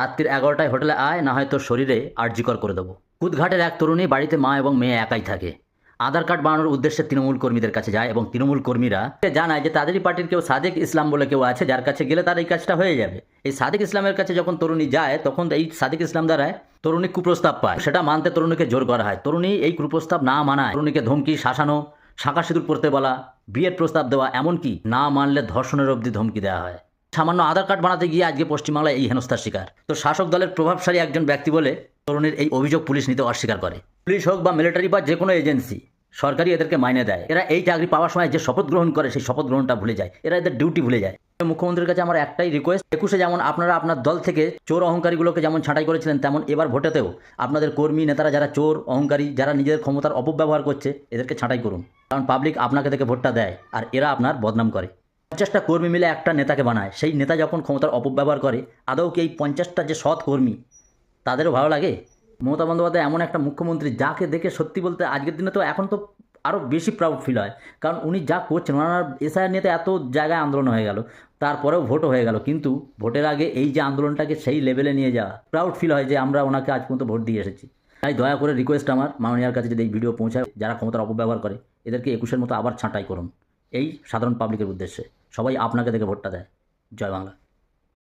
রাত্রির 11টায় হোটেলে আয়, না হয় তোর শরীরে আরজিকর করে দেবো। কুদঘাটের এক তরুণী বাড়িতে মা এবং মেয়ে একাই থাকে। আধার কার্ড বানানোর উদ্দেশ্যে তৃণমূল কর্মীদের কাছে যায় এবং তৃণমূল কর্মীরা জানায় যে তাদেরই পার্টির কেউ সাদেক ইসলাম বলে কেউ আছে, যার কাছে গেলে তার এই কাজটা হয়ে যাবে। এই সাদেক ইসলামের কাছে যখন তরুণী যায় তখন এই সাদেক ইসলাম দ্বারায় তরুণী কুপ্রস্তাব পায়, সেটা মানতে তরুণীকে জোর করা হয়। তরুণী এই কুপ্রস্তাব না মানায় তরুণীকে ধমকি, শাসানো, শাঁখা সিঁদুর পরতে বলা, বিয়ের প্রস্তাব দেওয়া, এমনকি না মানলে ধর্ষণের অবধি ধমকি দেওয়া হয়। সামান্য আধার কার্ড বানাতে গিয়ে আজকে পশ্চিমবাংলায় এই হেনস্থার শিকার। তো শাসক দলের প্রভাবশালী একজন ব্যক্তি বলে তরুণীর এই অভিযোগ পুলিশ নিতে অস্বীকার করে। পুলিশ হোক বা মিলিটারি বা যে কোনো এজেন্সি, সরকারি এদেরকে মাইনে দেয়। এরা এই চাকরি পাওয়ার সময় যে শপথ গ্রহণ করে সেই শপথ গ্রহণটা ভুলে যায়, এরা এদের ডিউটি ভুলে যায়। মুখ্যমন্ত্রীর কাছে আমার একটাই রিকোয়েস্ট, 21-এ যেমন আপনারা আপনার দল থেকে চোর অহংকারীগুলোকে যেমন ছাঁটাই করেছিলেন, তেমন এবার ভোটেতেও আপনাদের কর্মী নেতারা যারা চোর অহংকারী, যারা নিজেদের ক্ষমতার অপব্যবহার করছে, এদেরকে ছাঁটাই করুন। কারণ পাবলিক আপনাকে দেখে ভোটটা দেয় আর এরা আপনার বদনাম করে। 50টা কর্মী মিলে একটা নেতাকে বানায়, সেই নেতা যখন ক্ষমতার অপব্যবহার করে, আদৌ কি এই 50টা যে সৎ কর্মী তাদেরও ভালো লাগে? মমতা বন্দ্যোপাধ্যায় এমন একটা মুখ্যমন্ত্রী যাকে দেখে সত্যি বলতে আজকের দিনে তো এখন তো আরও বেশি প্রাউড ফিল হয়। কারণ উনি যা করছেন, ওনার এসআইআর নিয়ে তো এত জায়গায় আন্দোলন হয়ে গেল, তারপরেও ভোটও হয়ে গেল, কিন্তু ভোটের আগে এই যে আন্দোলনটাকে সেই লেভেলে নিয়ে যাওয়া, প্রাউড ফিল হয় যে আমরা ওনাকে আজ পর্যন্ত ভোট দিয়ে এসেছি। তাই দয়া করে রিকোয়েস্ট আমার মাননীয়ার কাছে, যদি এই ভিডিও পৌঁছায়, যারা ক্ষমতার অপব্যবহার করে এদেরকে 21-এর মতো আবার ছাঁটাই করুন, এই সাধারণ পাবলিকের উদ্দেশ্যে। সবাই আপনাকে দেখে ভোটটা দেয়। জয় বাংলা।